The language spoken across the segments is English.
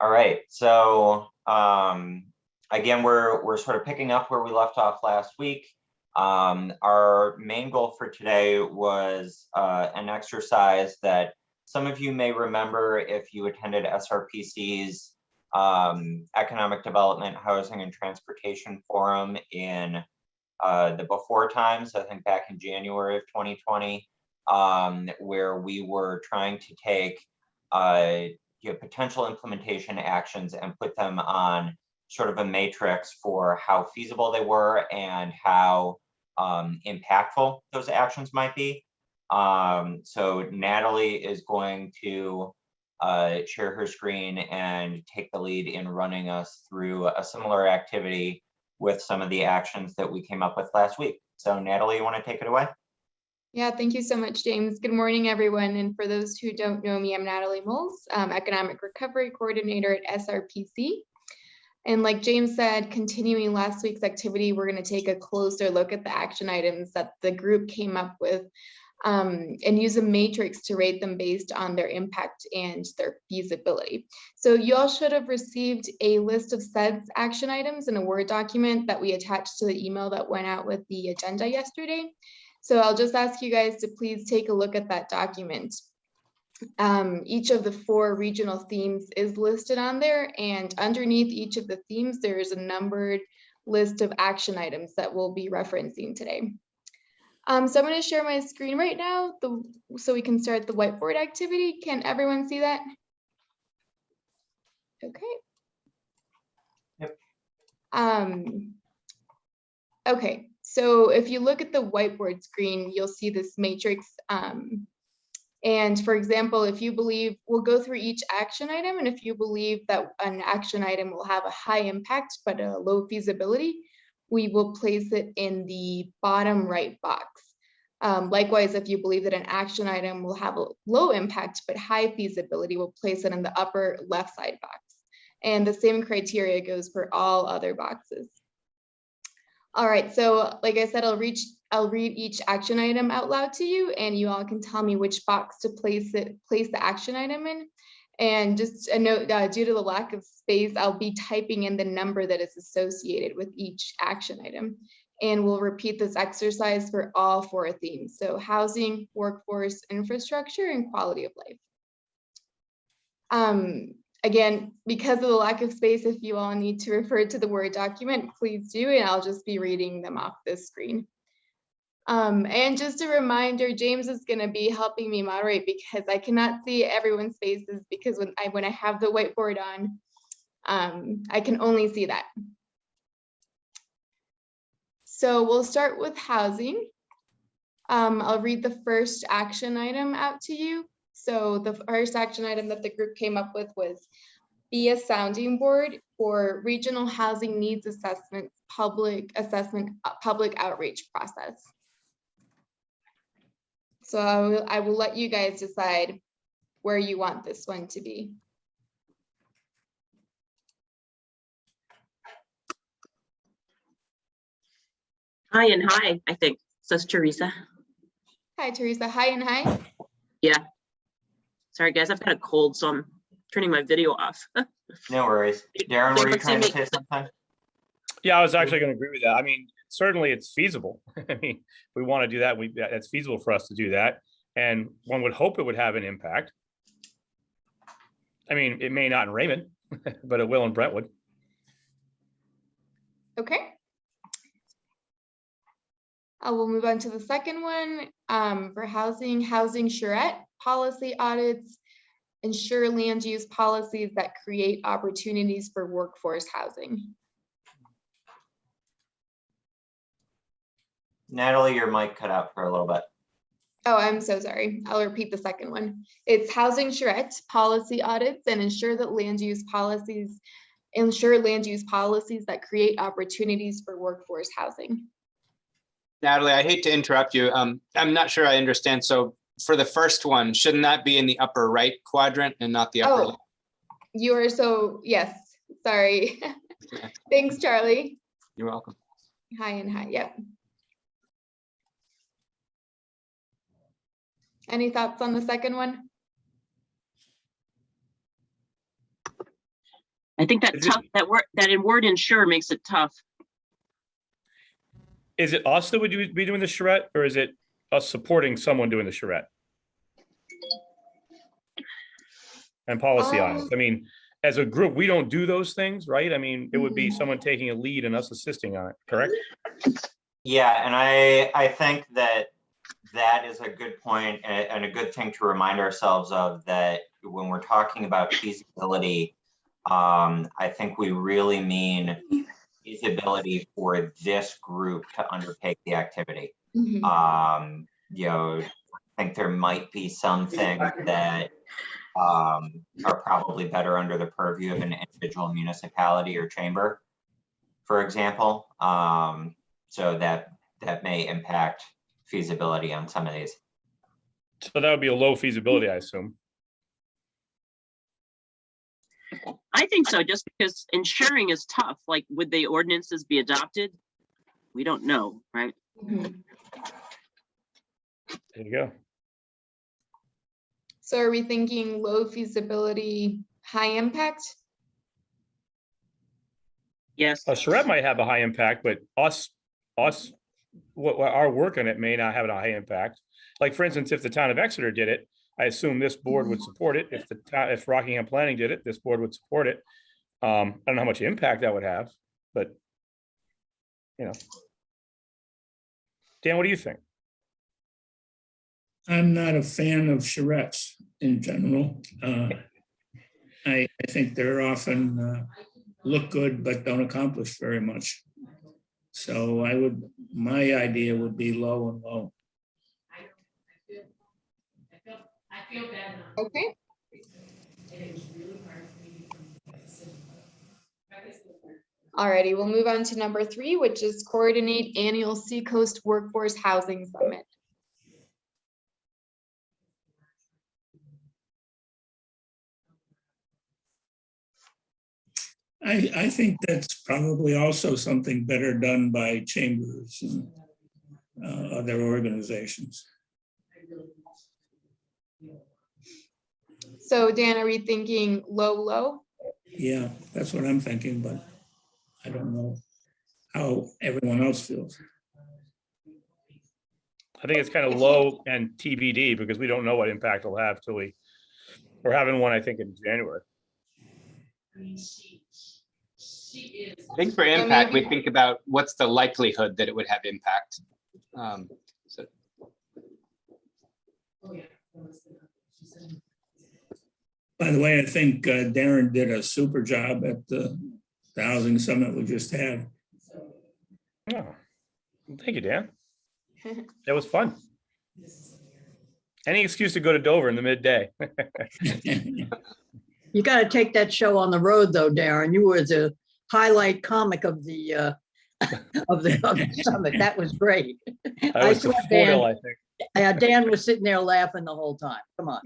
All right, so again, we're sort of picking up where we left off last week. Our main goal for today was an exercise that some of you may remember if you attended SRPC's Economic Development, Housing, and Transportation Forum in the before times, I think back in January of 2020, where we were trying to take potential implementation actions and put them on sort of a matrix for how feasible they were and how impactful those actions might be. So Natalie is going to share her screen and take the lead in running us through a similar activity with some of the actions that we came up with last week. So Natalie, you want to take it away? Yeah, thank you so much, James. Good morning, everyone. And for those who don't know me, I'm Natalie Moles, Economic Recovery Coordinator at SRPC. And like James said, continuing last week's activity, we're going to take a closer look at the action items that the group came up with and use a matrix to rate them based on their impact and their feasibility. So you all should have received a list of SEDS action items in a Word document that we attached to the email that went out with the agenda yesterday. So I'll just ask you guys to please take a look at that document. Each of the 4 regional themes is listed on there, and underneath each of the themes, there is a numbered list of action items that we'll be referencing today. So I'm going to share my screen right now so we can start the whiteboard activity. Can everyone see that? Okay. Yep. Okay. So if you look at the whiteboard screen, you'll see this matrix. And for example, if you believe, we'll go through each action item, and if you believe that an action item will have a high impact but a low feasibility, we will place it in the bottom right box. Likewise, if you believe that an action item will have a low impact but high feasibility, we'll place it in the upper left side box. And the same criteria goes for all other boxes. All right, so like I said, I'll read each action item out loud to you, and you all can tell me which box to place the action item in. And just a note, due to the lack of space, I'll be typing in the number that is associated with each action item. And we'll repeat this exercise for all 4 themes. So housing, workforce, infrastructure, and quality of life. Again, because of the lack of space, if you all need to refer to the Word document, please do, and I'll just be reading them off this screen. And just a reminder, James is going to be helping me moderate because I cannot see everyone's faces, because when I have the whiteboard on, I can only see that. So we'll start with housing. I'll read the first action item out to you. So the first action item that the group came up with was be a sounding board for regional housing needs assessment, public outreach process. So I will let you guys decide where you want this one to be. Hi and hi, I think. So that's Teresa. Hi, Teresa. Hi and hi. Yeah. Sorry, guys, I've got a cold, so I'm turning my video off. No worries. Darren, were you trying to say something? Yeah, I was actually going to agree with that. I mean, certainly it's feasible. I mean, we want to do that. It's feasible for us to do that. And one would hope it would have an impact. I mean, it may not in Raymond, but it will in Brentwood. Okay. I will move on to the second one for housing charrette, policy audits, ensure land use policies that create opportunities for workforce housing. Natalie, your mic cut out for a little bit. Oh, I'm so sorry. I'll repeat the second one. It's housing charrette, policy audits, and ensure land use policies that create opportunities for workforce housing. Natalie, I hate to interrupt you. I'm not sure I understand. So for the first one, shouldn't that be in the upper right quadrant and not the upper left? You are so, yes, sorry. Thanks, Charlie. You're welcome. Hi and hi, yep. Any thoughts on the second one? I think that Is it- tough, that in word ensure makes it tough. Is it us that would be doing the charrette, or is it us supporting someone doing the charrette? And policy on it. I mean, as a group, we don't do those things, right? I mean, it would be someone taking a lead and us assisting on it, correct? Yeah, and I think that is a good point and a good thing to remind ourselves of, that when we're talking about feasibility, I think we really mean feasibility for this group to undertake the activity. Mhm. You know, I think there might be some things that are probably better under the purview of an individual municipality or chamber, for example. So that may impact feasibility on some of these. So that would be a low feasibility, I assume. I think so, just because ensuring is tough. Like, would the ordinances be adopted? We don't know, right? Mhm. There you go. So are we thinking low feasibility, high impact? Yes. A charrette might have a high impact, but what our work on it may not have a high impact. Like, for instance, if the town of Exeter did it, I assume this board would support it. If Rockingham Planning did it, this board would support it. I don't know how much impact that would have, but you know. Dan, what do you think? I'm not a fan of charrettes in general. I think they're often look good, but don't accomplish very much. So my idea would be low and low. Okay. Alrighty, we'll move on to number 3, which is coordinate annual Seacoast Workforce Housing Summit. I think that's probably also something better done by chambers and other organizations. So Dan, are we thinking low? Yeah, that's what I'm thinking, but I don't know how everyone else feels. I think it's kind of low and TBD, because we don't know what impact it'll have till we're having one, I think, in January. I think for impact, we think about what's the likelihood that it would have impact. So By the way, I think Darren did a super job at the housing summit we just had. Oh, thank you, Dan. That was fun. Any excuse to go to Dover in the midday. You got to take that show on the road, though, Darren. You were the highlight comic of the of the summit. That was great. I was the foil, I think. Dan was sitting there laughing the whole time. Come on.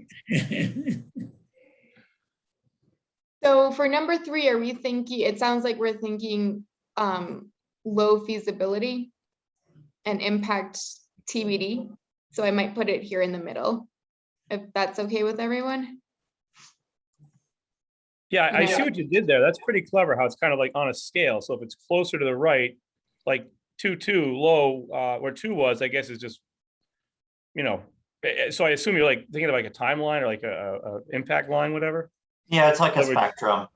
So for number 3, are we thinking, it sounds like we're thinking low feasibility and impact TBD. So I might put it here in the middle, if that's okay with everyone. Yeah, I see what you did there. That's pretty clever, how it's kind of like on a scale. So if it's closer to the right, like 2 low, where 2 was, I guess is just, so I assume you're like thinking of like a timeline or like a impact line, whatever. Yeah, it's like a spectrum.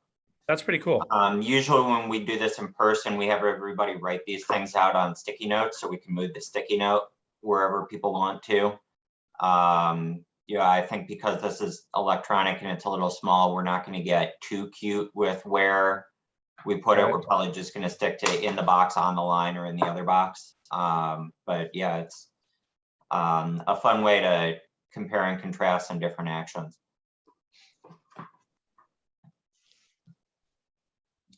That's pretty cool. Usually when we do this in person, we have everybody write these things out on sticky notes so we can move the sticky note wherever people want to. I think because this is electronic and it's a little small, we're not going to get too cute with where we put it. We're probably just going to stick to in the box, on the line, or in the other box. But yeah, it's a fun way to compare and contrast some different actions.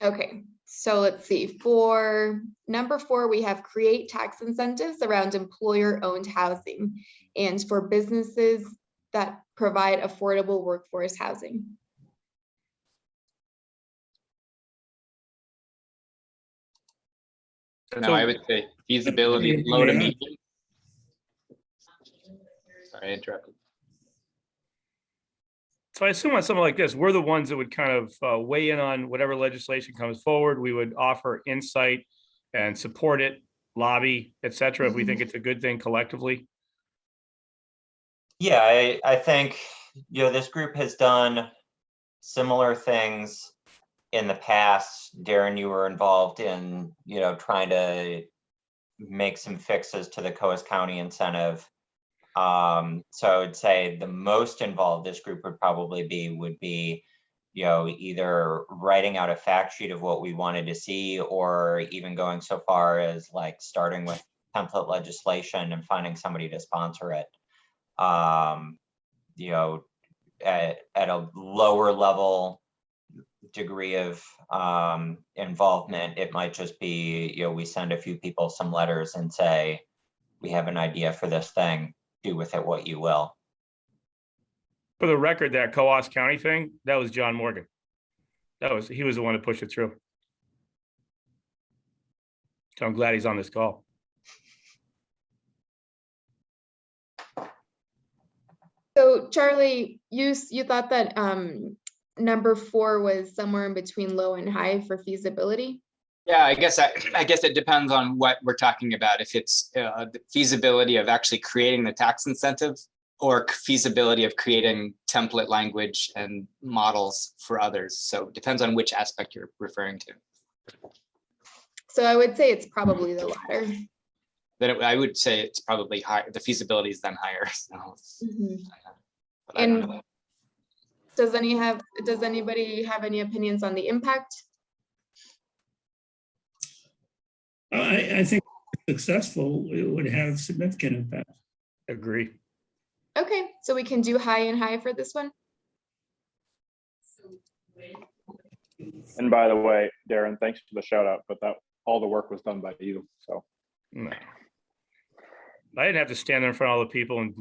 Okay, so let's see. For number 4, we have create tax incentives around employer-owned housing and for businesses that provide affordable workforce housing. no, I would say feasibility, low to medium. Sorry, I interrupted. So I assume on something like this, we're the ones that would kind of weigh in on whatever legislation comes forward. We would offer insight and support it, lobby, et cetera, if we think it's a good thing collectively. Yeah, I think, this group has done similar things in the past. Darren, you were involved in, trying to make some fixes to the Coast County incentive. So I would say the most involved this group would be, either writing out a fact sheet of what we wanted to see, or even going so far as like starting with template legislation and finding somebody to sponsor it. At a lower level degree of involvement, it might just be, we send a few people some letters and say, we have an idea for this thing, do with it what you will. For the record, that Coos County thing, that was John Morgan. He was the one to push it through. So I'm glad he's on this call. So Charlie, you thought that number 4 was somewhere in between low and high for feasibility? Yeah, I guess it depends on what we're talking about. If it's the feasibility of actually creating the tax incentive, or feasibility of creating template language and models for others. So it depends on which aspect you're referring to. So I would say it's probably the latter. Then I would say it's probably higher. The feasibility is then higher. So, but I don't And know. does anybody have any opinions on the impact? I think if successful, it would have significant impact. Agree. Okay, so we can do high and high for this one. And by the way, Darren, thanks for the shout out, but all the work was done by you. So No. I didn't have to stand there in front of all the people and,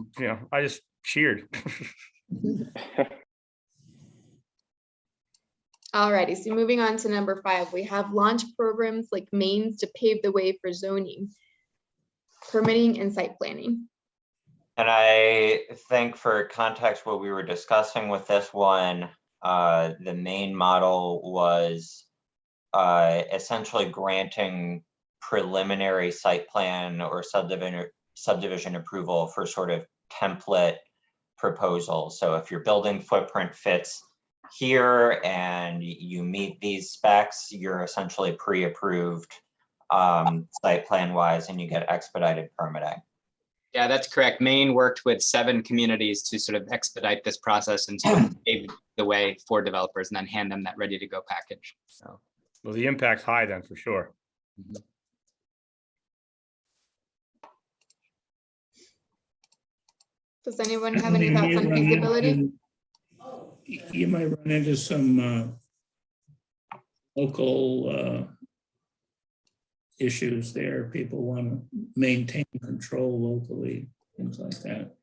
I just cheered. Alrighty, so moving on to number 5, we have launch programs like Mains to pave the way for zoning, permitting, and site planning. And I think for context, what we were discussing with this one, the main model was essentially granting preliminary site plan or subdivision approval for sort of template proposals. So if your building footprint fits here and you meet these specs, you're essentially pre-approved site plan wise, and you get expedited permitting. Yeah, that's correct. Maine worked with 7 communities to sort of expedite this process and sort of pave the way for developers and then hand them that ready to go package. So, Well, the impact's high then for sure. Does anyone have any thoughts on feasibility? You might run into some local issues there. People want to maintain control locally, things like that.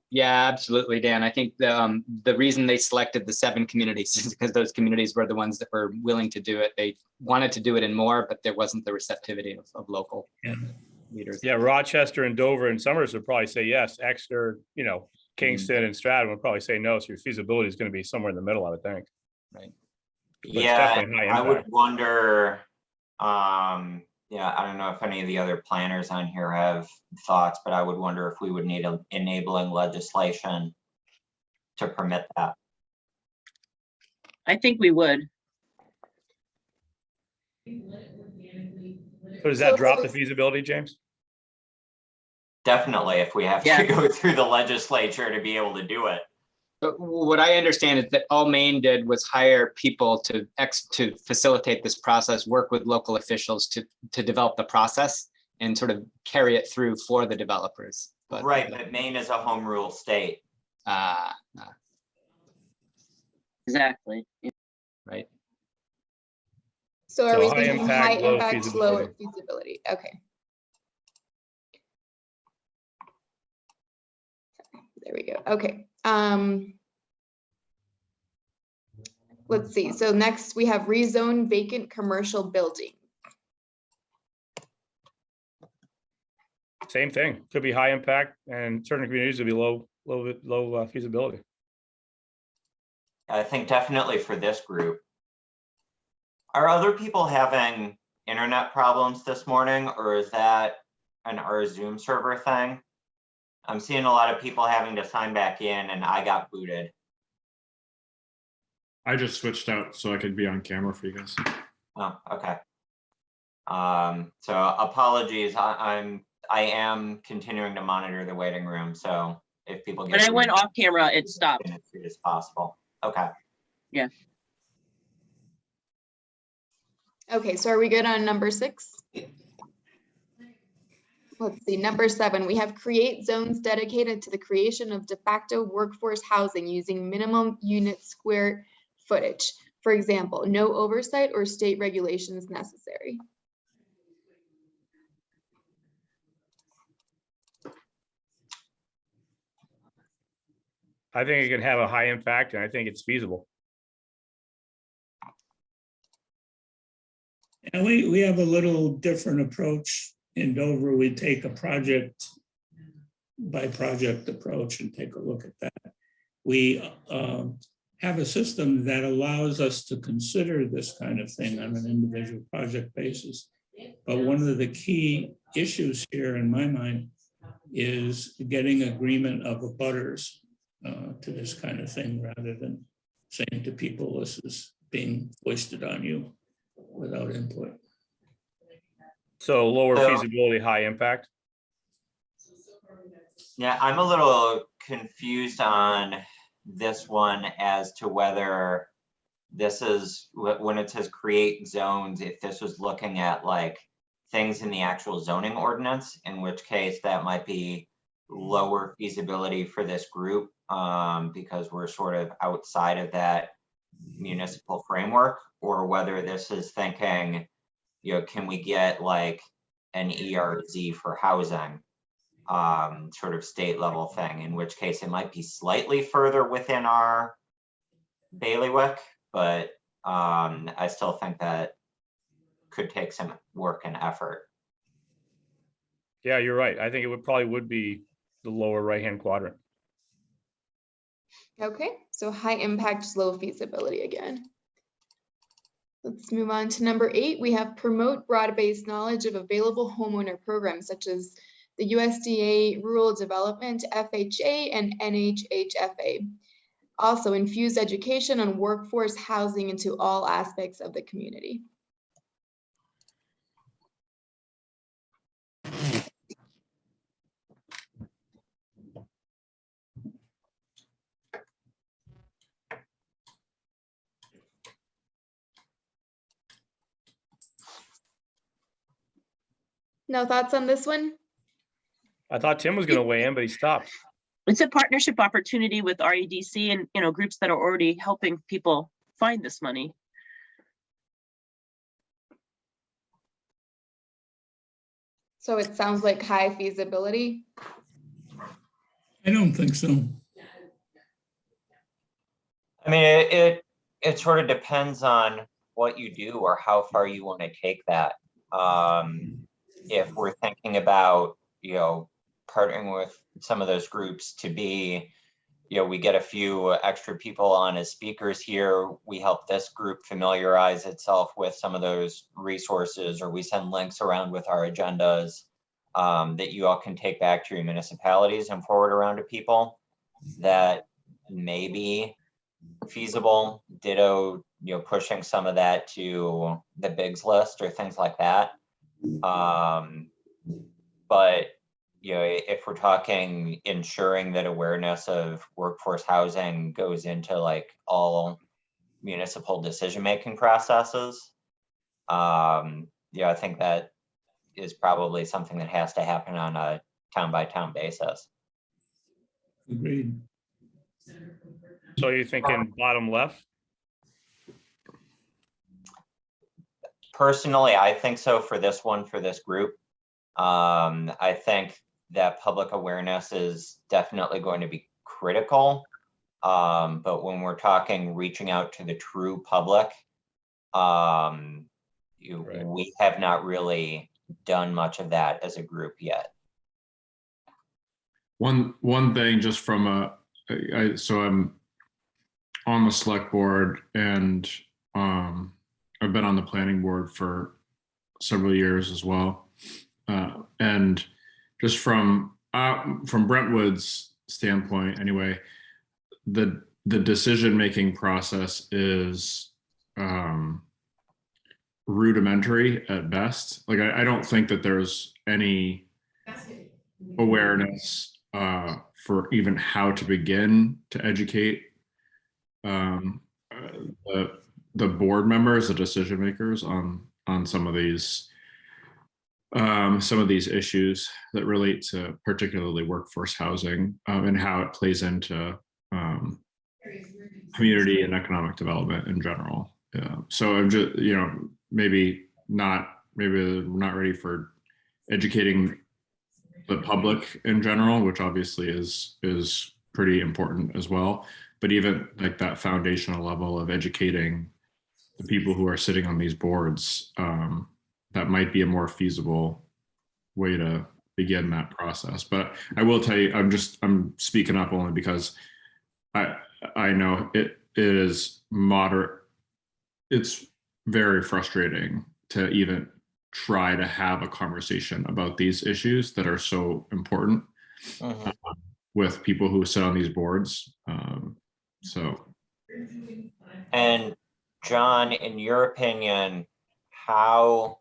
yeah, absolutely, Dan. I think the reason they selected the 7 communities is because those communities were the ones that were willing to do it. They wanted to do it in more, but there wasn't the receptivity of local leaders. Yeah, Rochester and Dover and Summers would probably say yes. Exeter, Kingston and Stratton would probably say no. So your feasibility is going to be somewhere in the middle, I would think. Right. But Yeah, it's definitely high I would impact. wonder, I don't know if any of the other planners on here have thoughts, but I would wonder if we would need enabling legislation to permit that. I think we would. So does that drop the feasibility, James? Definitely, if we have Yeah. to go through the legislature to be able to do it. But what I understand is that all Maine did was hire people to facilitate this process, work with local officials to develop the process and sort of carry it through for the developers. But, Right, but Maine is a home rule state. Exactly. Right. So are So we high thinking impact, high low impact, low feasibility. feasibility? Okay. There we go. Okay. Let's see. So next we have rezone vacant commercial building. Same thing. Could be high impact, and certain communities would be low feasibility. I think definitely for this group. Are other people having internet problems this morning, or is that our Zoom server thing? I'm seeing a lot of people having to sign back in, and I got booted. I just switched out so I could be on camera for you guys. Oh, okay. So apologies. I am continuing to monitor the waiting room. So if people get When I went booted, off camera, it stopped. as soon as possible. Okay. Okay, so are we good on number 6? Let's see, number 7, we have create zones dedicated to the creation of de facto workforce housing using minimum unit square footage. For example, no oversight or state regulations necessary. I think it can have a high impact, and I think it's feasible. And we have a little different approach in Dover. We take a project by project approach and take a look at that. We have a system that allows us to consider this kind of thing on an individual project basis. But one of the key issues here in my mind is getting agreement of abutters to this kind of thing, rather than saying to people, this is being foisted on you without input. So lower So- feasibility, high impact. Yeah, I'm a little confused on this one as to whether this is, when it says create zones, if this was looking at like things in the actual zoning ordinance, in which case that might be lower feasibility for this group, because we're sort of outside of that municipal framework, or whether this is thinking, you know, can we get like an ERZ for housing, sort of state level thing, in which case it might be slightly further within our bailiwick, but I still think that could take some work and effort. Yeah, you're right. I think it probably would be the lower right-hand quadrant. Okay, so high impact, low feasibility again. Let's move on to number 8. We have promote broad-based knowledge of available homeowner programs such as the USDA Rural Development, FHA, and NHHFA. Also infuse education on workforce housing into all aspects of the community. No thoughts on this one? I thought Tim was going to weigh in, but he stopped. It's a partnership opportunity with REDC and, you know, groups that are already helping people find this money. So it sounds like high feasibility. I don't think so. I mean, it sort of depends on what you do or how far you want to take that. If we're thinking about, you know, partnering with some of those groups to be, you know, we get a few extra people on as speakers here, we help this group familiarize itself with some of those resources, or we send links around with our agendas that you all can take back to your municipalities and forward around to people. That may be feasible. Ditto, you know, pushing some of that to the bigs list or things like that. But you know, if we're talking ensuring that awareness of workforce housing goes into like all municipal decision-making processes, yeah, I think that is probably something that has to happen on a town-by-town basis. Agreed. So you're thinking bottom left? Personally, I think so for this one, for this group. I think that public awareness is definitely going to be critical. But when we're talking reaching out to the true public, we have not really done much of that as a group yet. One thing just from so I'm on the select board, and I've been on the planning board for several years as well. And just from Brentwood's standpoint, anyway, the decision-making process is rudimentary at best. Like I don't think that there's any awareness for even how to begin to educate the board members, the decision makers on some of these issues that relate to particularly workforce housing and how it plays into community and economic development in general. So I'm just, maybe we're not ready for educating the public in general, which obviously is pretty important as well. But even like that foundational level of educating the people who are sitting on these boards, that might be a more feasible way to begin that process. But I will tell you, I'm speaking up only because I know it is moderate. It's very frustrating to even try to have a conversation about these issues that are so important with people who sit on these boards. And John, in your opinion, how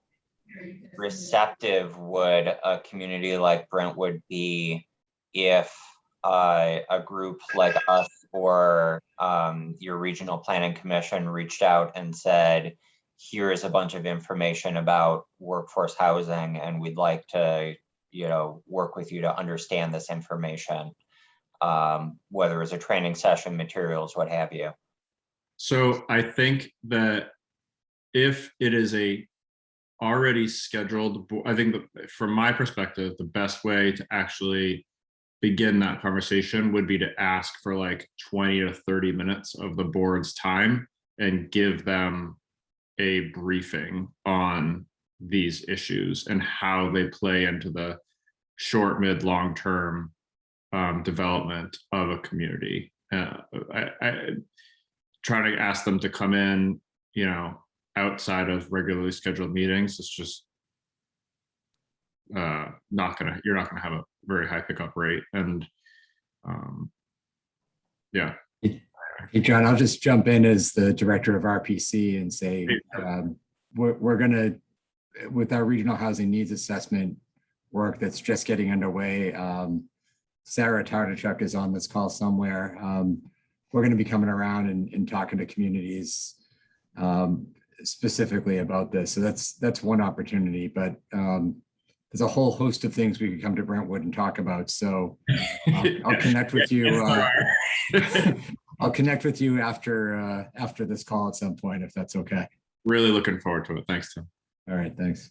receptive would a community like Brentwood be if a group like us or your regional planning commission reached out and said, here's a bunch of information about workforce housing and we'd like to, work with you to understand this information, whether it's a training session, materials, what have you? So I think that if it is a already scheduled, I think that from my perspective, the best way to actually begin that conversation would be to ask for like 20 to 30 minutes of the board's time and give them a briefing on these issues and how they play into the short, mid, long-term development of a community. I trying to ask them to come in, outside of regularly scheduled meetings, it's just you're not gonna have a very high pickup rate. And yeah. Hey, John, I'll just jump in as the director of RPC and say we're gonna, with our regional housing needs assessment work that's just getting underway. Sarah Tartachuk is on this call somewhere. We're going to be coming around and talking to communities specifically about this. So that's one opportunity, but there's a whole host of things we could come to Brentwood and talk about. So I'll connect with you. I'll connect with you after this call at some point, if that's okay. Really looking forward to it. Thanks, Tim. All right, thanks.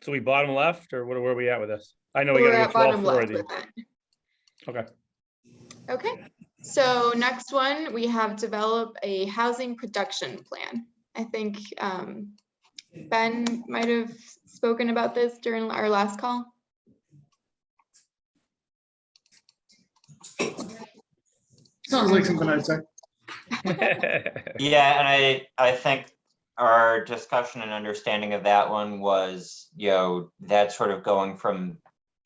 So we bottom left, or where are we at with this? I know we We're got at to bottom 12 left 40. with that. Okay. Okay, so next one, we have develop a housing production plan. I think Ben might have spoken about this during our last call. Sounds like something I'd say. Yeah, and I think our discussion and understanding of that one was, that sort of going from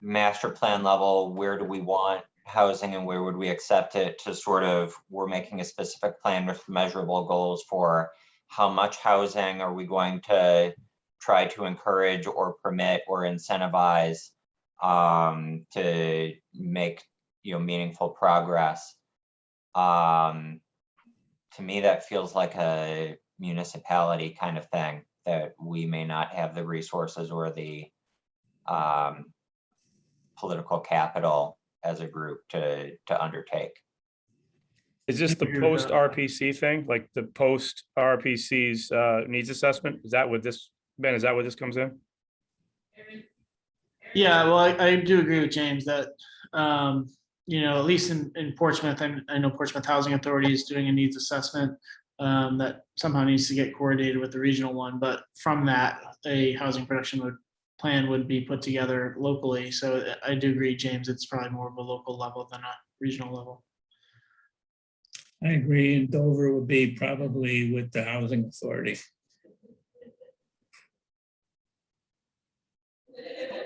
master plan level, where do we want housing and where would we accept it, to sort of, we're making a specific plan with measurable goals for how much housing are we going to try to encourage or permit or incentivize to make meaningful progress. To me, that feels like a municipality kind of thing that we may not have the resources or the political capital as a group to undertake. Is this the post RPC thing, like the post RPC's needs assessment? Is that what this, Ben, is that what this comes in? Yeah, well, I do agree with James that, at least in Portsmouth, I know Portsmouth Housing Authority is doing a needs assessment that somehow needs to get coordinated with the regional one. But from that, a housing production plan would be put together locally. So I do agree, James, it's probably more of a local level than a regional level. I agree, and Dover would be probably with the housing authority.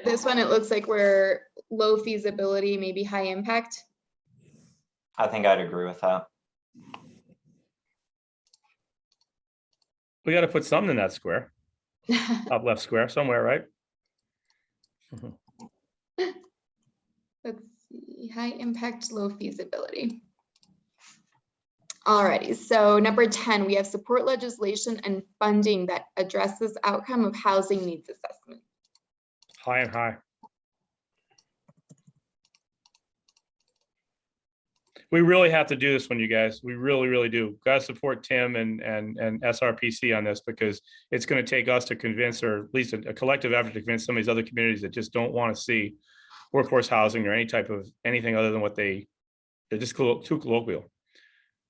This one, it looks like we're low feasibility, maybe high impact. I think I'd agree with that. We got to put something in that square, top left square somewhere, right? Let's see, high impact, low feasibility. Alrighty, so number 10, we have support legislation and funding that addresses outcome of housing needs assessment. High and high. We really have to do this one, you guys. We really, really do. Got to support Tim and SRPC on this, because it's going to take us to convince, or at least a collective effort to convince some of these other communities that just don't want to see workforce housing or any type of anything other than what they're just too colloquial.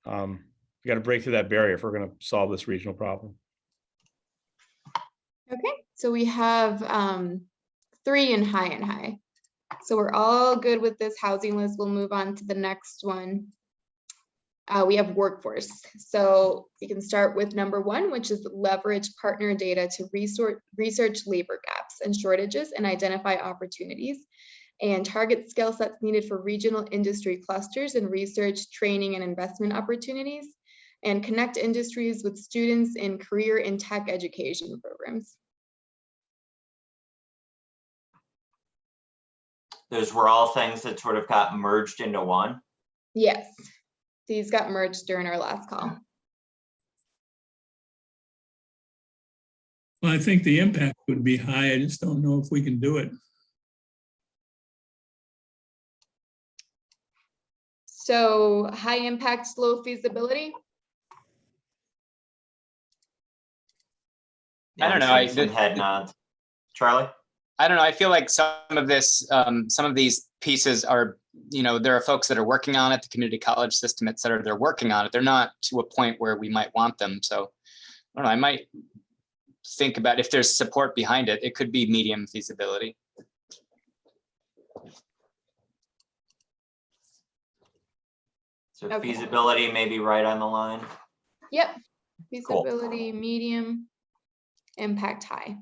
You got to break through that barrier if we're going to solve this regional problem. Okay, so we have 3 in high and high. So we're all good with this housing list. We'll move on to the next one. We have workforce. So you can start with number 1, which is leverage partner data to research labor gaps and shortages and identify opportunities, and target skill sets needed for regional industry clusters and research, training, and investment opportunities, and connect industries with students in career and tech education programs. Those were all things that sort of got merged into one. Yes, these got merged during our last call. Well, I think the impact would be high. I just don't know if we can do it. So high impact, low feasibility. I don't know. I'm seeing some head nods. Charlie? I don't know. I feel like some of this, some of these pieces are, there are folks that are working on it, the community college system, et cetera. They're working on it. They're not to a point where we might want them. So I don't know. I might think about if there's support behind it. It could be medium feasibility. So Okay. feasibility may be right on the line. Yep, feasibility, medium, impact high.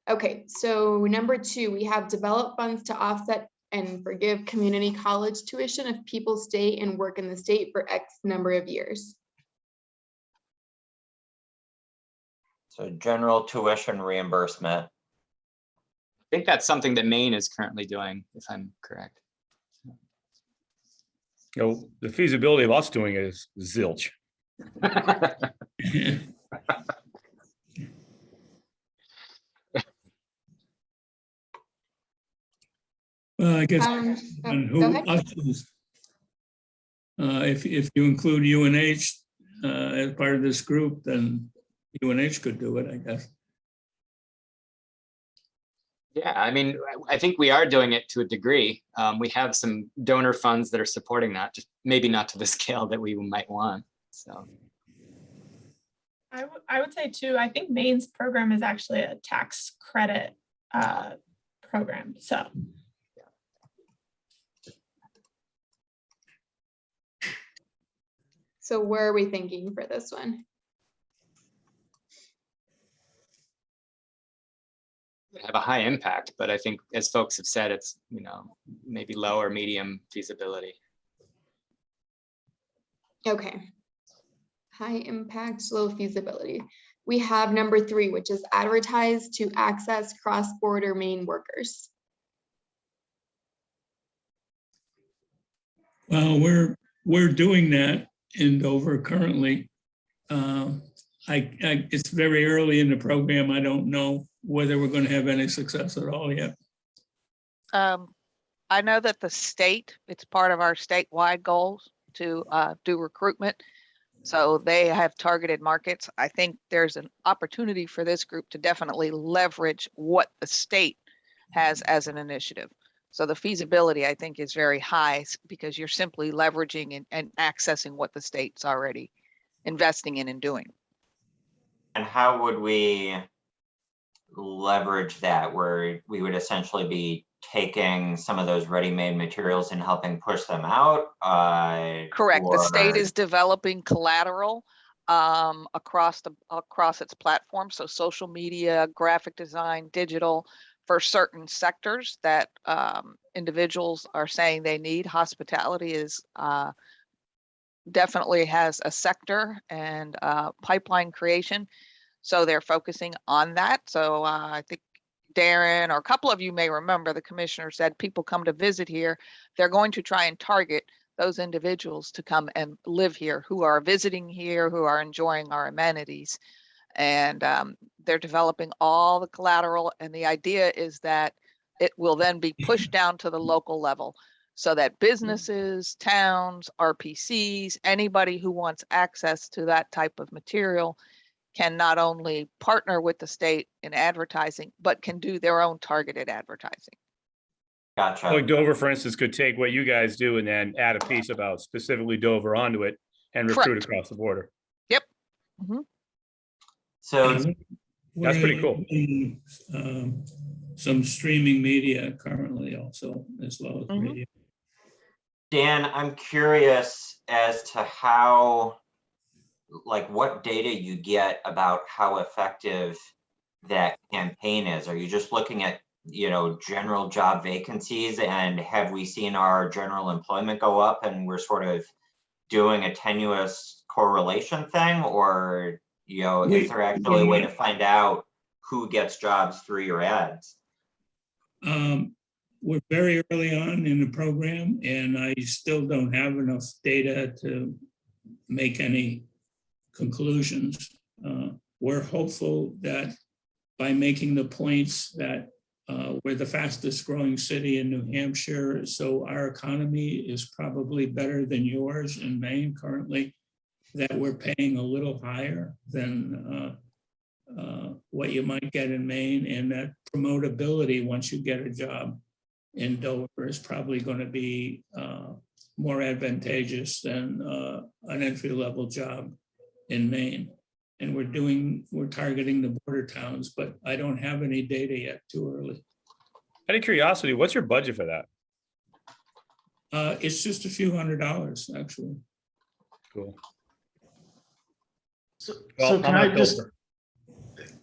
Okay, so number 2, we have develop funds to offset and forgive community college tuition if people stay and work in the state for X number of years. So general tuition reimbursement. I think that's something that Maine is currently doing, if I'm correct. The feasibility of us doing it is zilch. Well, I guess Oh, on go who ahead. us is. If you include UNH as part of this group, then UNH could do it, I guess. Yeah, I mean, I think we are doing it to a degree. We have some donor funds that are supporting that, just maybe not to the scale that we might want. So I would say too, I think Maine's program is actually a tax credit program. So where are we thinking for this one? have a high impact, but I think as folks have said, it's, maybe low or medium feasibility. Okay. High impact, low feasibility. We have number 3, which is advertise to access cross-border Maine workers. Well, we're doing that in Dover currently. It's very early in the program. I don't know whether we're going to have any success at all yet. I know that the state, it's part of our statewide goals to do recruitment. So they have targeted markets. I think there's an opportunity for this group to definitely leverage what the state has as an initiative. So the feasibility, I think, is very high because you're simply leveraging and accessing what the state's already investing in and doing. And how would we leverage that, where we would essentially be taking some of those ready-made materials and helping push them out? Correct. The state or- is developing collateral across its platform. So social media, graphic design, digital, for certain sectors that individuals are saying they need. Hospitality is definitely has a sector and pipeline creation. So they're focusing on that. So I think Darren or a couple of you may remember the commissioner said people come to visit here. They're going to try and target those individuals to come and live here, who are visiting here, who are enjoying our amenities. And they're developing all the collateral. And the idea is that it will then be pushed down to the local level so that businesses, towns, RPCs, anybody who wants access to that type of material can not only partner with the state in advertising, but can do their own targeted advertising. Gotcha. Like Dover, for instance, could take what you guys do and then add a piece about specifically Dover onto it and recruit Correct. across the border. Yep. Mm-hmm. So That's pretty cool. Some streaming media currently also, as well as Mhm. radio. Dan, I'm curious as to how, like, what data you get about how effective that campaign is. Are you just looking at, you know, general job vacancies, and have we seen our general employment go up and we're sort of doing a tenuous correlation thing? Or, you know, is there actually a way to find out who gets jobs through your ads? We're very early on in the program, and I still don't have enough data to make any conclusions. We're hopeful that by making the points that we're the fastest growing city in New Hampshire, so our economy is probably better than yours in Maine currently, that we're paying a little higher than what you might get in Maine, and that promotability once you get a job in Dover is probably going to be more advantageous than an entry-level job in Maine. And we're targeting the border towns, but I don't have any data yet, too early. Out of curiosity, what's your budget for that? It's just a few $100s, actually. Cool. So Well, can I'm I a just, filter.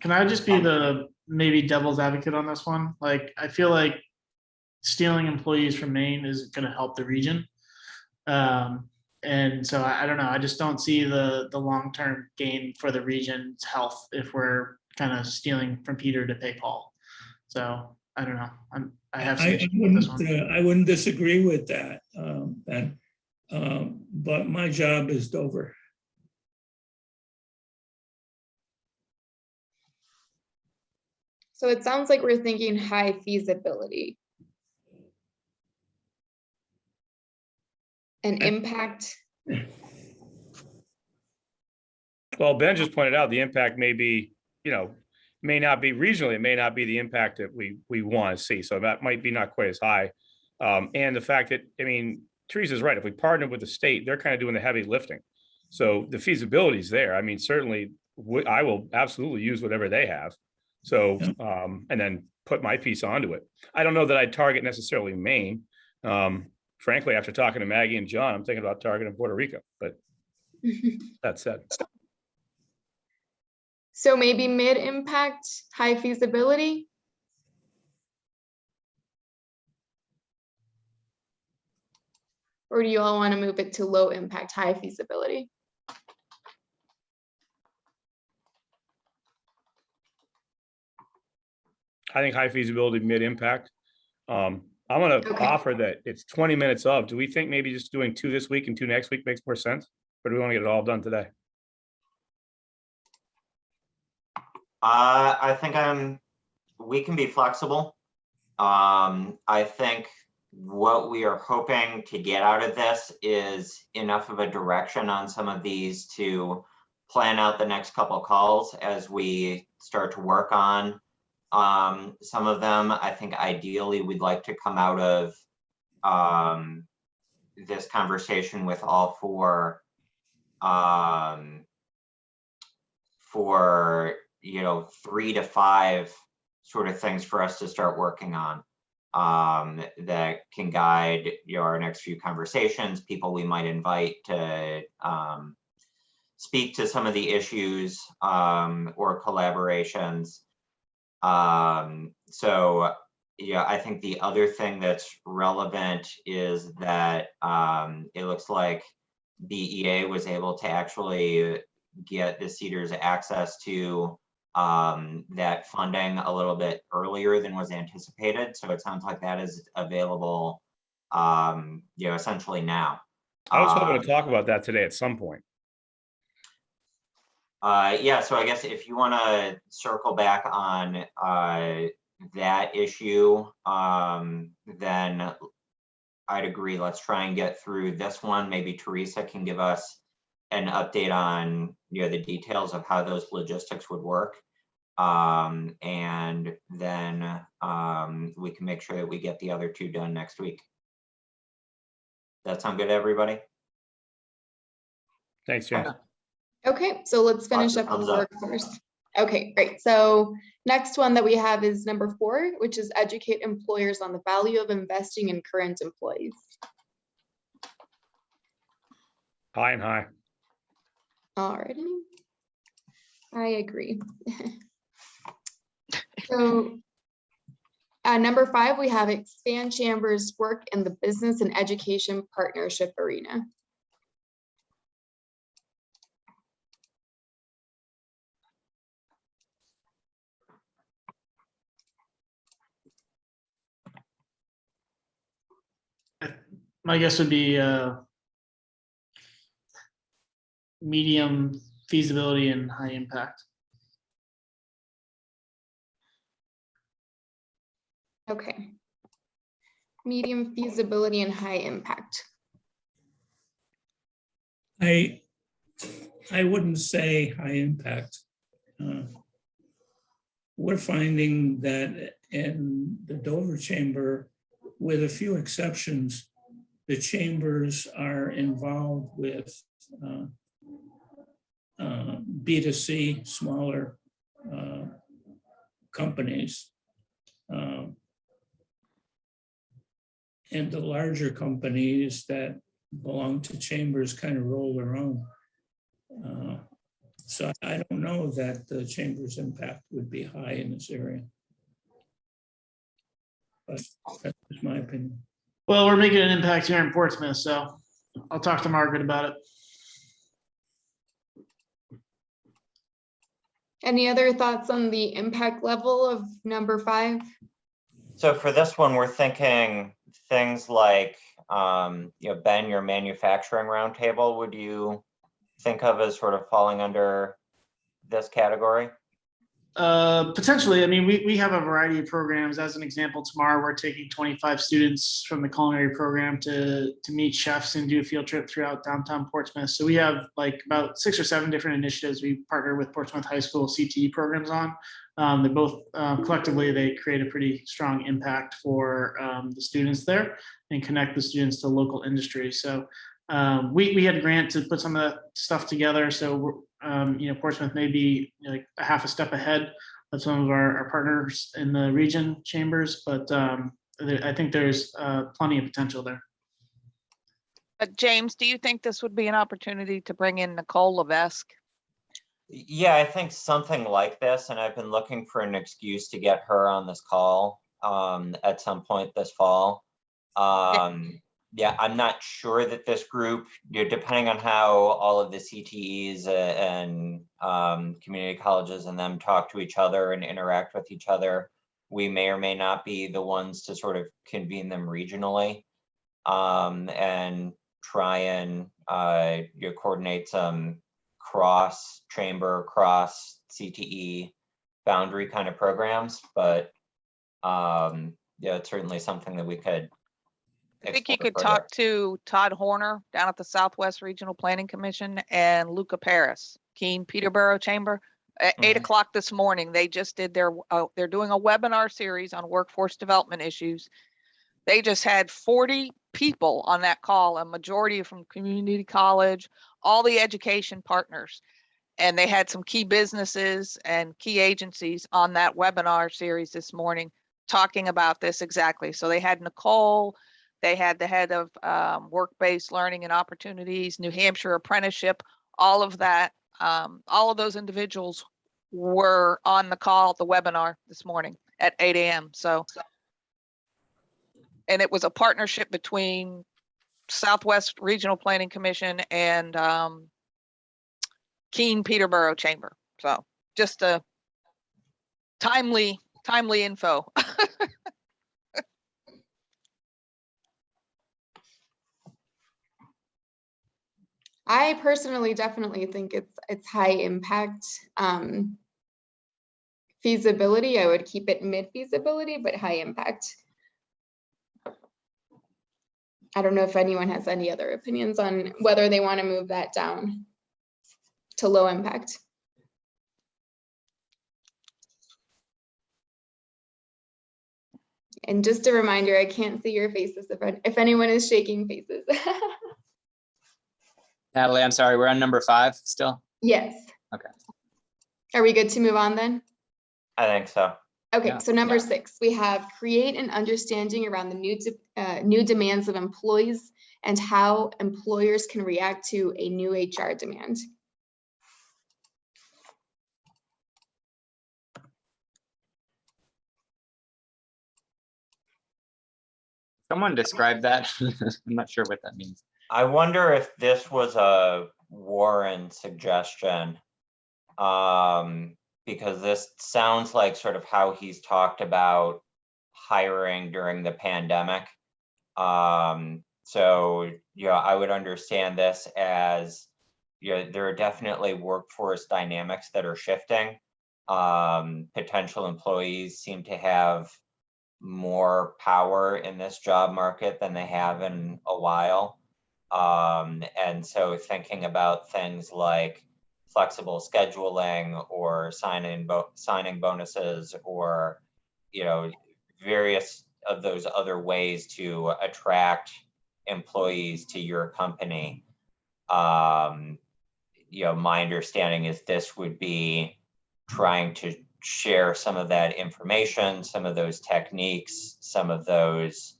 can I just be the maybe devil's advocate on this one? Like, I feel like stealing employees from Maine isn't going to help the region. And so I don't know, I just don't see the long-term gain for the region's health if we're kind of stealing from Peter to pay Paul. So I don't know, I have some issues with this one. I wouldn't disagree with that, Ben. But my job is Dover. So it sounds like we're thinking high feasibility. An impact. Well, Ben just pointed out the impact may be, you know, may not be regionally, it may not be the impact that we want to see. So that might be not quite as high. And the fact that, I mean, Teresa's right. If we partner with the state, they're kind of doing the heavy lifting. So the feasibility is there. I mean, certainly I will absolutely use whatever they have. So, and then put my piece onto it. I don't know that I'd target necessarily Maine. Frankly, after talking to Maggie and John, I'm thinking about targeting Puerto Rico, but that said. So maybe mid-impact, high feasibility? Or do you all want to move it to low impact, high feasibility? I think high feasibility, mid-impact. I'm going to offer that it's 20 minutes of. Do we think maybe just doing 2 this week and 2 next week makes more sense? Or do we want to get it all done today? I think we can be flexible. I think what we are hoping to get out of this is enough of a direction on some of these to plan out the next couple of calls as we start to work on some of them. I think ideally we'd like to come out of this conversation with all four for, you know, 3 to 5 sort of things for us to start working on that can guide our next few conversations, people we might invite to speak to some of the issues or collaborations. So yeah, I think the other thing that's relevant is that it looks like BEA was able to actually get the Cedars access to that funding a little bit earlier than was anticipated. So it sounds like that is available, essentially now. I was hoping to talk about that today at some point. Yeah, so I guess if you want to circle back on that issue, then I'd agree. Let's try and get through this one. Maybe Teresa can give us an update on the details of how those logistics would work. And then we can make sure that we get the other two done next week. That sound good to everybody? Thanks, James. Okay, so let's finish up with workforce. Okay, great. So next one that we have is number 4, which is educate employers on the value of investing in current employees. High and high. Alrighty, I agree. So number 5, we have expand Chambers' work in the business and education partnership arena. My guess would be medium feasibility and high impact. Okay. Medium feasibility and high impact. I wouldn't say high impact. We're finding that in the Dover Chamber, with a few exceptions, the chambers are involved with B2C, smaller companies. And the larger companies that belong to chambers kind of roll their own. So I don't know that the chamber's impact would be high in this area. But that's my opinion. Well, we're making an impact here in Portsmouth, so I'll talk to Margaret about it. Any other thoughts on the impact level of number 5? So for this one, we're thinking things like, Ben, your manufacturing roundtable, would you think of as sort of falling under this category? Potentially. I mean, we have a variety of programs. As an example, tomorrow we're taking 25 students from the culinary program to meet chefs and do a field trip throughout downtown Portsmouth. So we have like about 6 or 7 different initiatives we partner with Portsmouth High School CTE programs on. They both collectively, they create a pretty strong impact for the students there and connect the students to local industry. So we had a grant to put some of that stuff together. So Portsmouth may be like a half a step ahead of some of our partners in the region chambers, but I think there's plenty of potential there. But James, do you think this would be an opportunity to bring in Nicole Levesque? Yeah, I think something like this, and I've been looking for an excuse to get her on this call at some point this fall. Yeah, I'm not sure that this group, depending on how all of the CTEs and community colleges and them talk to each other and interact with each other, we may or may not be the ones to sort of convene them regionally and try and coordinate some cross-chamber, cross-CTE boundary kind of programs. But yeah, it's certainly something that we could. I think you could talk to Todd Horner down at the Southwest Regional Planning Commission and Luca Paris, Keene Peterborough Chamber. At 8 o'clock this morning, they just did they're doing a webinar series on workforce development issues. They just had 40 people on that call, a majority from community college, all the education partners. And they had some key businesses and key agencies on that webinar series this morning talking about this exactly. So they had Nicole, they had the head of work-based learning and opportunities, New Hampshire apprenticeship, all of that. All of those individuals were on the call, the webinar this morning at 8 a.m. So, and it was a partnership between Southwest Regional Planning Commission and Keene Peterborough Chamber. So just a timely info. I personally definitely think it's high impact. Feasibility, I would keep it mid feasibility, but high impact. I don't know if anyone has any other opinions on whether they want to move that down to low impact. And just a reminder, I can't see your faces if anyone is shaking faces. Natalie, I'm sorry, we're on number 5 still? Yes. Okay. Are we good to move on then? I think so. Okay, Yeah. so number 6, we have create an understanding around the new demands of employees and how employers can react to a new HR demand. Someone describe that. I'm not sure what that means. I wonder if this was a Warren suggestion, because this sounds like sort of how he's talked about hiring during the pandemic. So, I would understand this as, there are definitely workforce dynamics that are shifting. Potential employees seem to have more power in this job market than they have in a while. And so thinking about things like flexible scheduling or signing bonuses, or, various of those other ways to attract employees to your company. My understanding is this would be trying to share some of that information, some of those techniques, some of those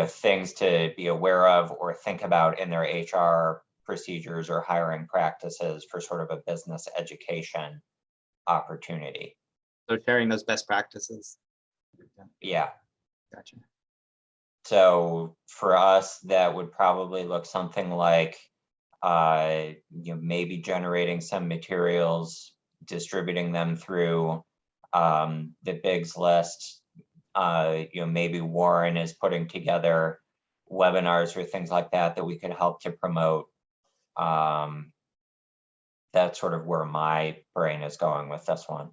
things to be aware of or think about in their HR procedures or hiring practices for sort of a business education opportunity. So sharing those best practices. Yeah. Gotcha. So for us, that would probably look something like maybe generating some materials, distributing them through the bigs list. Maybe Warren is putting together webinars or things like that we could help to promote. That's sort of where my brain is going with this one.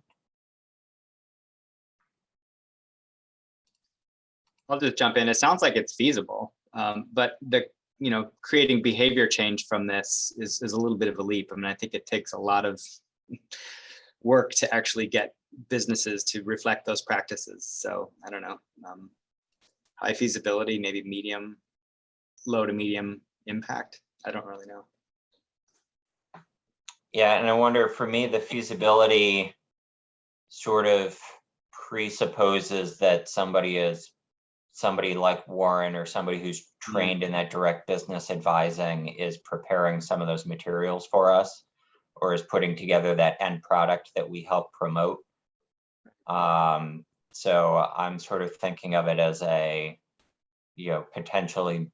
I'll just jump in. It sounds like it's feasible, but creating behavior change from this is a little bit of a leap. I mean, I think it takes a lot of work to actually get businesses to reflect those practices. So I don't know, high feasibility, maybe medium, low to medium impact. I don't really know. Yeah, and I wonder, for me, the feasibility sort of presupposes that somebody like Warren or somebody who's trained in that direct business advising is preparing some of those materials for us, or is putting together that end product that we help promote. So I'm sort of thinking of it as a, potentially,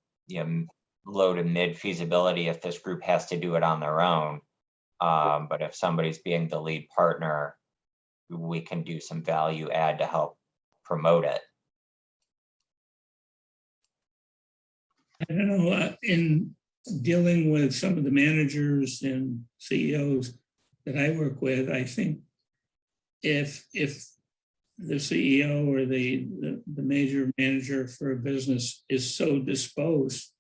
low to mid feasibility if this group has to do it on their own. But if somebody's being the lead partner, we can do some value add to help promote it. I don't know, in dealing with some of the managers and CEOs that I work with, I think if the CEO or the major manager for a business is so disposed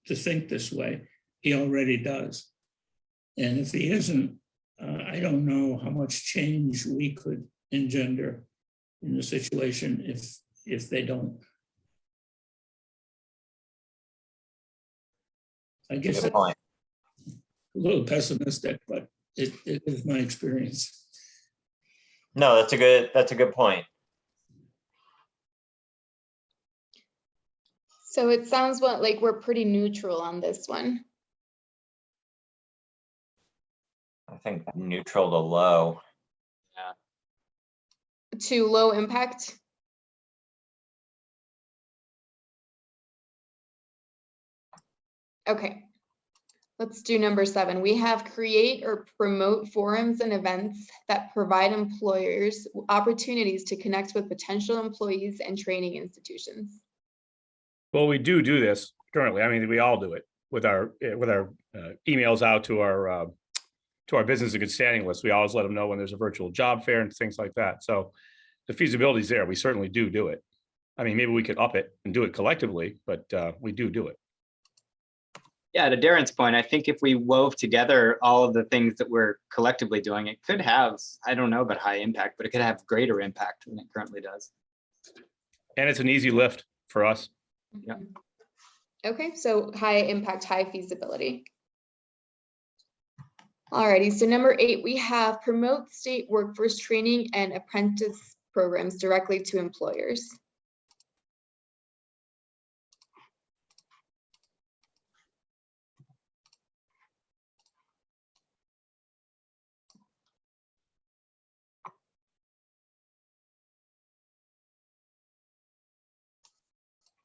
to think this way, he already does. And if he isn't, I don't know how much change we could engender in the situation if they don't. I guess Good point. little pessimistic, but it is my experience. No, that's a good point. So it sounds like we're pretty neutral on this one. I think neutral to low. To low impact. Okay, let's do number 7. We have create or promote forums and events that provide employers opportunities to connect with potential employees and training institutions. Well, we do this currently. I mean, we all do it with our emails out to our business and good standing list. We always let them know when there's a virtual job fair and things like that. So the feasibility is there. We certainly do it. I mean, maybe we could up it and do it collectively, but we do it. Yeah, to Darren's point, I think if we wove together all of the things that we're collectively doing, it could have, I don't know about high impact, but it could have greater impact than it currently does. And it's an easy lift for us. Yeah. Okay, so high impact, high feasibility. Alrighty, so number 8, we have promote state workforce training and apprentice programs directly to employers.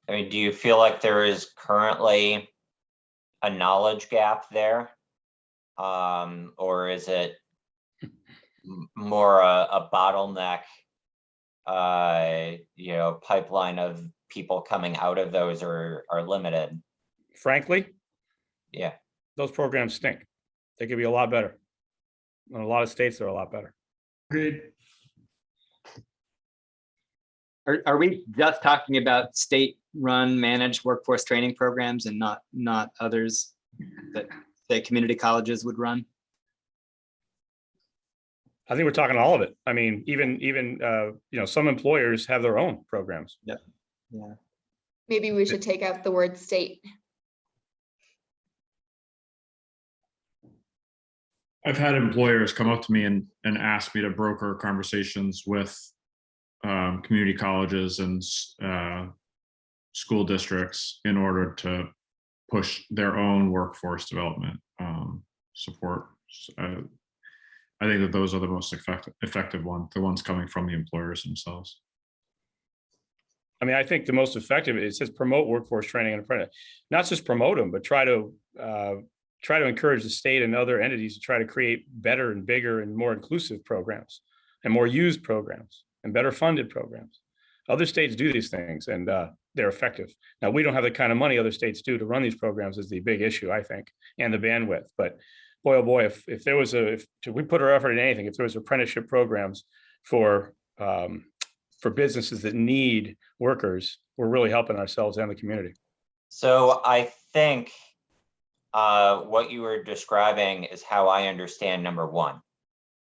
I mean, do you feel like there is currently a knowledge gap there? Or is it more a bottleneck, pipeline of people coming out of those are limited? Frankly, yeah, those programs stink. They could be a lot better. In a lot of states, they're a lot better. Agreed. Are we just talking about state-run managed workforce training programs and not others that community colleges would run? I think we're talking all of it. I mean, even some employers have their own programs. Yeah. Maybe we should take out the word state. I've had employers come up to me and ask me to broker conversations with community colleges and school districts in order to push their own workforce development support. I think that those are the most effective ones, the ones coming from the employers themselves. I mean, I think the most effective, it says promote workforce training and apprentice, not just promote them, but try to encourage the state and other entities to try to create better and bigger and more inclusive programs and more used programs and better funded programs. Other states do these things and they're effective. Now, we don't have the kind of money other states do to run these programs is the big issue, I think, and the bandwidth. But boy, oh boy, if there was if we put our effort in anything, if there was apprenticeship programs for businesses that need workers, we're really helping ourselves and the community. So I think what you were describing is how I understand number 1.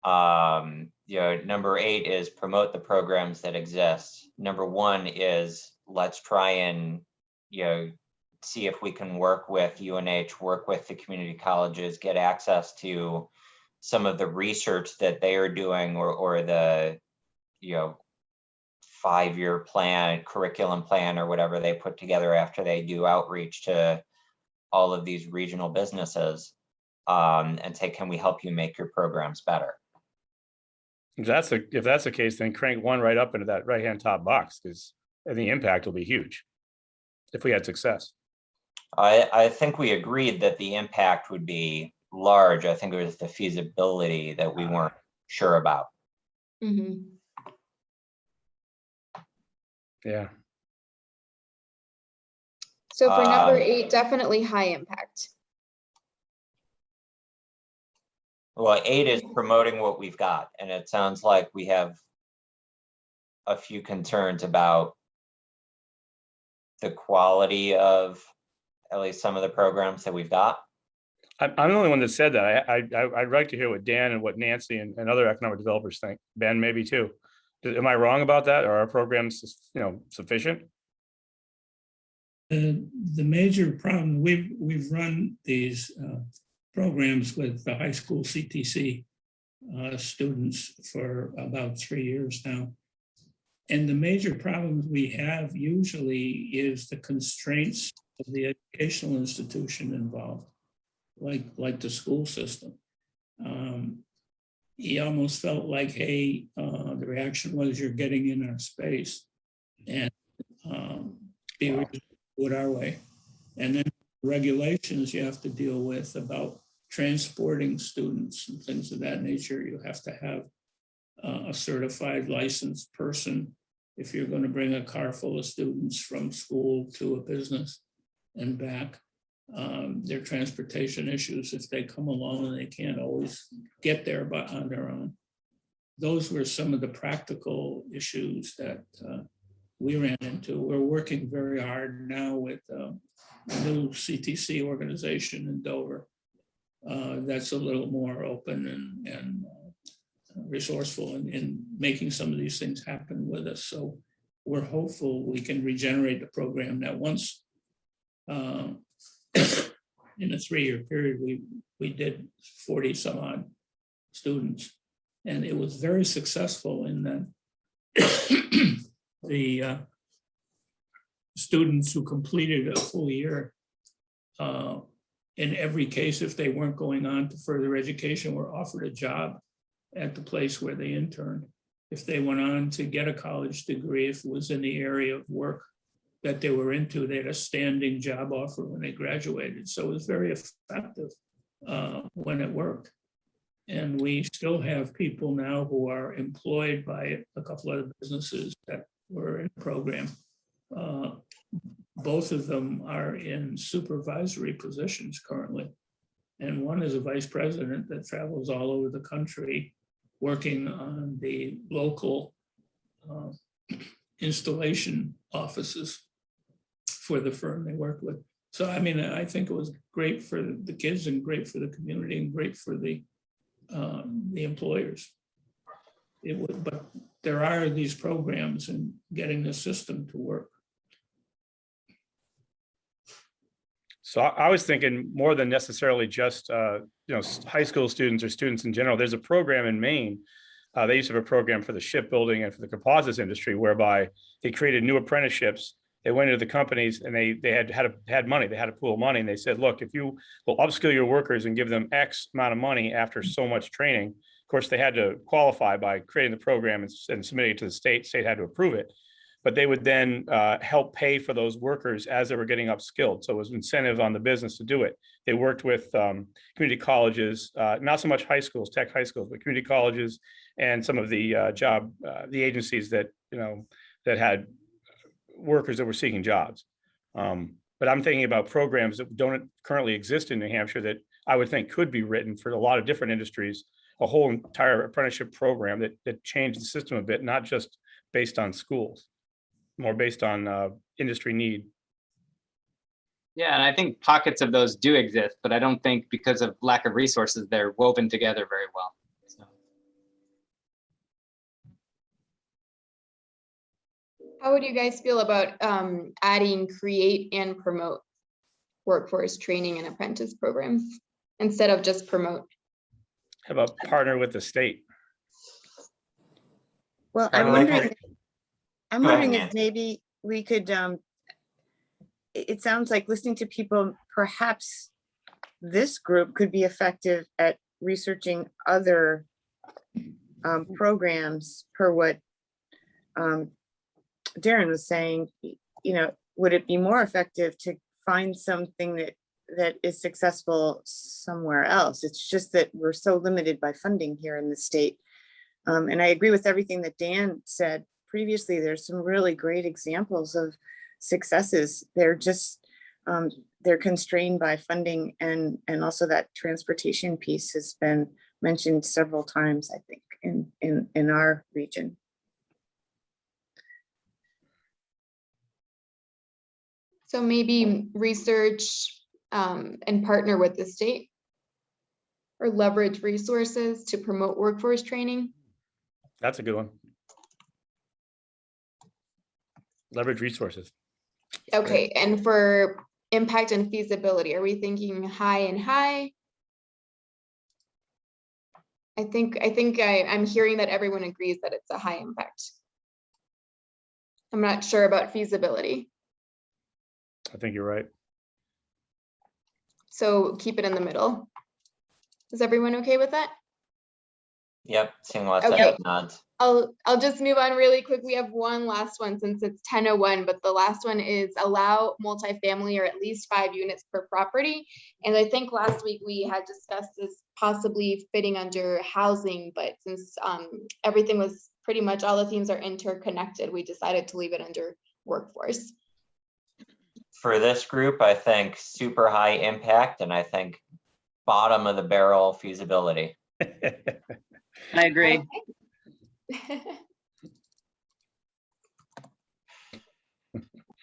Number 8 is promote the programs that exist. Number 1 is let's try and see if we can work with UNH, work with the community colleges, get access to some of the research that they are doing or the 5-year plan, curriculum plan, or whatever they put together after they do outreach to all of these regional businesses, and say, can we help you make your programs better? If that's the case, then crank 1 right up into that right-hand top box, because the impact will be huge if we had success. I think we agreed that the impact would be large. I think it was the feasibility that we weren't sure about. Mm-hmm. Yeah. So for number 8, definitely high impact. Well, 8 is promoting what we've got, and it sounds like we have a few concerns about the quality of at least some of the programs that we've got. I'm the only one that said that. I'd like to hear what Dan and what Nancy and other economic developers think. Ben, maybe too. Am I wrong about that? Are our programs, sufficient? The major problem, we've run these programs with the high school CTC students for about 3 years now. And the major problems we have usually is the constraints of the educational institution involved, like the school system. He almost felt like, hey, the reaction was, you're getting in our space, and do it our way. And then regulations you have to deal with about transporting students and things of that nature. You have to have a certified licensed person if you're going to bring a car full of students from school to a business and back. Their transportation issues if they come along and they can't always get there but on their own. Those were some of the practical issues that we ran into. We're working very hard now with a new CTC organization in Dover that's a little more open and resourceful in making some of these things happen with us. So we're hopeful we can regenerate the program that once in a 3-year period, we did 40 some odd students, and it was very successful in that the students who completed a full year, in every case, if they weren't going on to further education, were offered a job at the place where they interned. If they went on to get a college degree, if it was in the area of work that they were into, they had a standing job offer when they graduated. So it was very effective when it worked. And we still have people now who are employed by a couple of businesses that were in the program. Both of them are in supervisory positions currently. And one is a vice president that travels all over the country working on the local installation offices for the firm they work with. So, I mean, I think it was great for the kids and great for the community and great for the employers. But there are these programs and getting the system to work. So I was thinking more than necessarily just high school students or students in general. There's a program in Maine. They used to have a program for the shipbuilding and for the composites industry, whereby they created new apprenticeships. They went into the companies and they had money. They had a pool of money, and they said, look, if you will upskill your workers and give them X amount of money after so much training. Of course, they had to qualify by creating the program and submitting it to the state. State had to approve it. But they would then help pay for those workers as they were getting upskilled. So it was incentive on the business to do it. They worked with community colleges, not so much high schools, tech high schools, but community colleges and some of the the agencies that that had workers that were seeking jobs. But I'm thinking about programs that don't currently exist in New Hampshire that I would think could be written for a lot of different industries, a whole entire apprenticeship program that changed the system a bit, not just based on schools, more based on industry need. Yeah, and I think pockets of those do exist, but I don't think because of lack of resources, they're woven together very well. So. How would you guys feel about adding create and promote workforce training and apprentice programs instead of just promote? How about partner with the state? Well, I I'm like wondering, Go ahead, if maybe we could, it sounds like listening to people, perhaps this group could be effective at researching other programs per what Darren was saying. Would it be more effective to find something that is successful somewhere else? It's just that we're so limited by funding here in the state. And I agree with everything that Dan said previously. There's some really great examples of successes. They're just, they're constrained by funding, and also that transportation piece has been mentioned several times, I think, in our region. So maybe research and partner with the state, or leverage resources to promote workforce training. That's a good one. Leverage resources. Okay, and for impact and feasibility, are we thinking high and high? I'm hearing that everyone agrees that it's a high impact. I'm not sure about feasibility, I think you're right. so keep it in the middle. Is everyone okay with that? Yep, seeing lots Okay. of head nods. I'll just move on really quick. We have one last one since it's 10:01, but the last one is allow multifamily or at least 5 units per property. And I think last week we had discussed this possibly fitting under housing, but since everything was pretty much all the themes are interconnected, we decided to leave it under workforce. For this group, I think super high impact, and I think bottom of the barrel feasibility. I agree.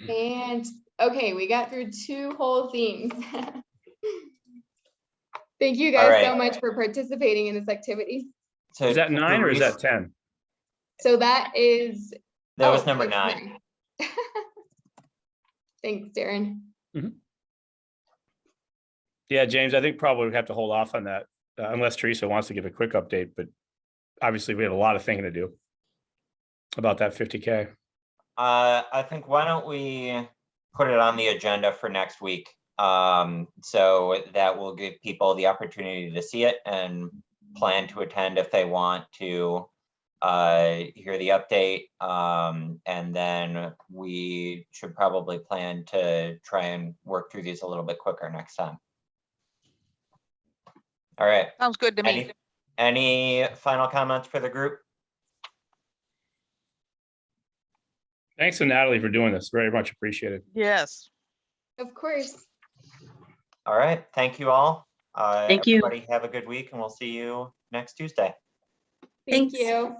And okay, we got through 2 whole themes. Thank you guys so much for participating in this activity. So Is that 9 or is that 10? So that is. That was number 9. Thanks, Darren. Yeah, James, I think probably we have to hold off on that unless Teresa wants to give a quick update, but obviously we have a lot of thinking to do about that 50K. I think why don't we put it on the agenda for next week, so that will give people the opportunity to see it and plan to attend if they want to hear the update, and then we should probably plan to try and work through these a little bit quicker next time. All right. Sounds good to me. Any final comments for the group? Thanks to Natalie for doing this. Very much appreciated. Yes. Of course. All right. Thank you all. Thank you. Everybody have a good week, and we'll see you next Tuesday. Thank you.